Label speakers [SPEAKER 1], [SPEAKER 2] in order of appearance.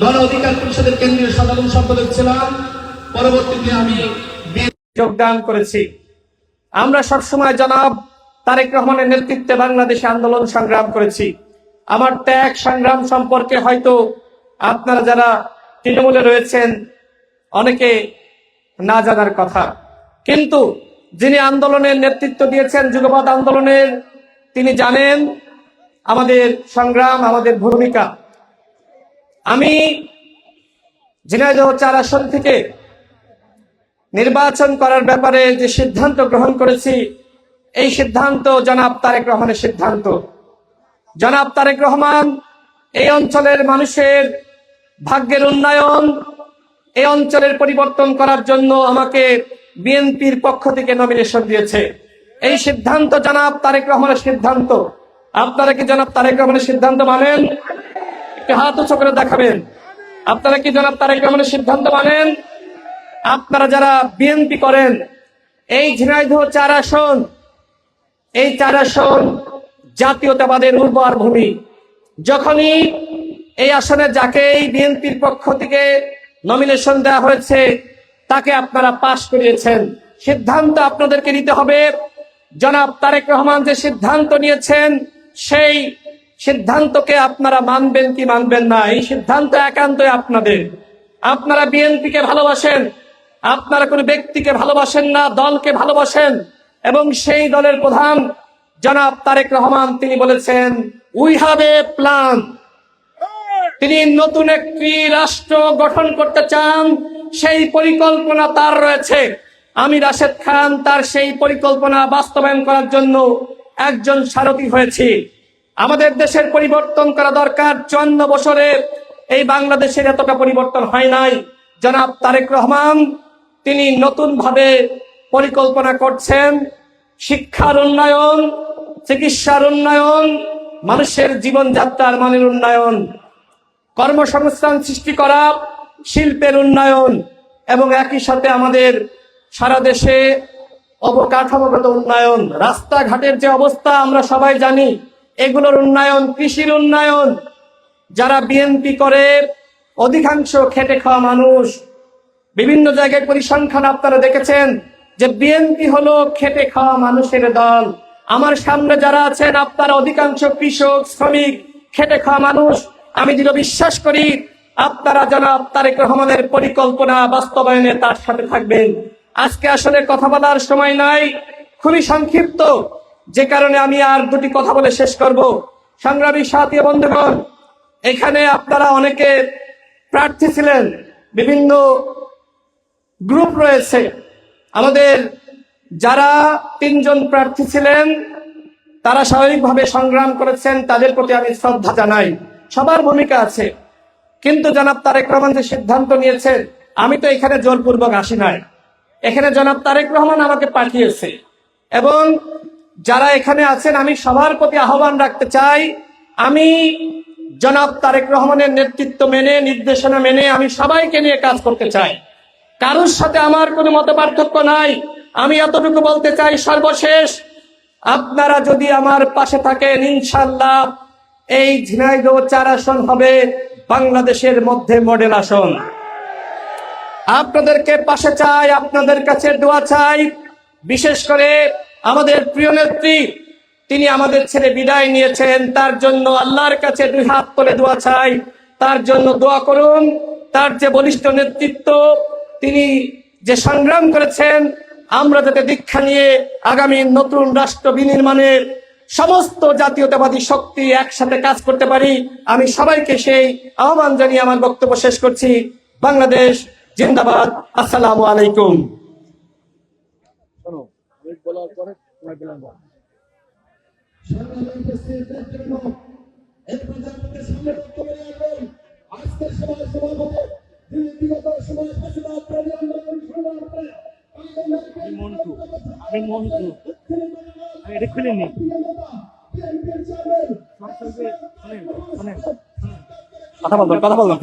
[SPEAKER 1] গণ অধিকার পরিষদের কেন্দ্রীয় সাধারণ সম্পাদক ছিলাম। পরবর্তীতে আমি যোগদান করেছি। আমরা সবসময় জনাব তারেক রহমানের নেতৃত্বে বাংলাদেশে আন্দোলন সংগ্রাম করেছি। আমার ত্যাগ সংগ্রাম সম্পর্কে হয়তো আপনারা যারা তৃণমূলে রয়েছেন অনেকে না জানার কথা, কিন্তু যিনি আন্দোলনের নেতৃত্ব দিয়েছেন যুগপৎ আন্দোলনের, তিনি জানেন আমাদের সংগ্রাম, আমাদের ভূমিকা। আমি ঝিনাইদহ ৪ আসন থেকে নির্বাচন করার ব্যাপারে যে সিদ্ধান্ত গ্রহণ করেছি, এই সিদ্ধান্ত জনাব তারেক রহমানের সিদ্ধান্ত। জনাব তারেক রহমান এই অঞ্চলের মানুষের ভাগ্যের উন্নয়ন, এই অঞ্চলের পরিবর্তন করার জন্য আমাকে বিএনপির পক্ষ থেকে নমিনেশন দিয়েছে। এই সিদ্ধান্ত জনাব তারেক রহমানের সিদ্ধান্ত। আপনারা কি জনাব তারেক রহমানের সিদ্ধান্ত মানেন? একটু হাত উঁচু করে দেখাবেন। আপনারা কি জনাব তারেক রহমানের সিদ্ধান্ত মানেন? আপনারা যারা বিএনপি করেন, এই ঝিনাইদহ ৪ আসন, এই ৪ আসন জাতীয়তাবাদের উর্বর ভূমি। যখনই এই আসনে যাকে এই বিএনপির পক্ষ থেকে নমিনেশন দেওয়া হয়েছে তাকে আপনারা পাশ করিয়েছেন। সিদ্ধান্ত আপনাদেরকে নিতে হবে। জনাব তারেক রহমান যে সিদ্ধান্ত নিয়েছেন সেই সিদ্ধান্তকে আপনারা মানবেন কি মানবেন না, এই সিদ্ধান্ত একান্তই আপনাদের। আপনারা বিএনপিকে ভালোবাসেন, আপনারা কোনো ব্যক্তিকে ভালোবাসেন না, দলকে ভালোবাসেন। এবং সেই দলের প্রধান জনাব তারেক রহমান তিনি বলেছেন উই হ্যাভ এ প্ল্যান। তিনি নতুন একটি রাষ্ট্র গঠন করতে চান, সেই পরিকল্পনা তার রয়েছে। আমি রাশেদ খান তার সেই পরিকল্পনা বাস্তবায়ন করার জন্য একজন সারথি হয়েছি। আমাদের দেশের পরিবর্তন করা দরকার। 54 বছরে এই বাংলাদেশের এতটা পরিবর্তন হয় নাই। জনাব তারেক রহমান তিনি নতুন ভাবে পরিকল্পনা করছেন শিক্ষার উন্নয়ন, চিকিৎসার উন্নয়ন, মানুষের জীবনযাত্রার মানের উন্নয়ন, কর্মসংস্থান সৃষ্টি করা, শিল্পের উন্নয়ন এবং একই সাথে আমাদের সারা দেশে অবকাঠামোগত উন্নয়ন, রাস্তাঘাটের যে অবস্থা আমরা সবাই জানি, এগুলোর উন্নয়ন, কৃষির উন্নয়ন। যারা বিএনপি করে অধিকাংশ খেটে খাওয়া মানুষ। বিভিন্ন জায়গায় পরিসংখ্যান আপনারা দেখেছেন যে বিএনপি হলো খেটে খাওয়া মানুষের দল। আমার সামনে যারা আছেন আপনারা অধিকাংশ কৃষক, শ্রমিক, খেটে খাওয়া মানুষ। আমি দৃঢ় বিশ্বাস করি আপনারা জনাব তারেক রহমানের পরিকল্পনা বাস্তবায়নে তার সাথে থাকবেন। আজকে আসলে কথা বলার সময় নাই, খুবই সংক্ষিপ্ত, যে কারণে আমি আর দুটি কথা বলে শেষ করব। সংগ্রামী সাথী বন্ধুগণ, এখানে আপনারা অনেকে প্রার্থী ছিলেন, বিভিন্ন গ্রুপ রয়েছে। আমাদের যারা 3 জন প্রার্থী ছিলেন তারা স্বাভাবিকভাবে সংগ্রাম করেছেন, তাদের প্রতি আমি শ্রদ্ধা জানাই। সবার ভূমিকা আছে, কিন্তু জনাব তারেক রহমান যে সিদ্ধান্ত নিয়েছেন, আমি তো এখানে জোরপূর্বক আসি নাই। এখানে জনাব তারেক রহমান আমাকে পাঠিয়েছে এবং যারা এখানে আছেন আমি সবার প্রতি আহ্বান রাখতে চাই, আমি জনাব তারেক রহমানের নেতৃত্ব মেনে, নির্দেশনা মেনে আমি সবাইকে নিয়ে কাজ করতে চাই। কারোর সাথে আমার কোনো মতপার্থক্য নাই। আমি এতটুকু বলতে চাই, সর্বশেষ আপনারা যদি আমার পাশে থাকেন, ইনশাআল্লাহ এই ঝিনাইদহ ৪ আসন হবে বাংলাদেশের মধ্যে মডেল আসন। আপনাদেরকে পাশে চাই, আপনাদের কাছে দোয়া চাই। বিশেষ করে আমাদের প্রিয় নেত্রী, তিনি আমাদের ছেড়ে বিদায় নিয়েছেন, তার জন্য আল্লাহর কাছে 2 হাত তুলে দোয়া চাই। তার জন্য দোয়া করুন। তার যে বলিষ্ঠ নেতৃত্ব, তিনি যে সংগ্রাম করেছেন, আমরা যাতে দীক্ষা নিয়ে আগামী নতুন রাষ্ট্র বিনির্মাণের সমস্ত জাতীয়তাবাদী শক্তি একসাথে কাজ করতে পারি, আমি সবাইকে সেই আহ্বান জানিয়ে আমার বক্তব্য শেষ করছি। বাংলাদেশ জিন্দাবাদ। আসসালামু আলাইকুম। কথা বলবেন।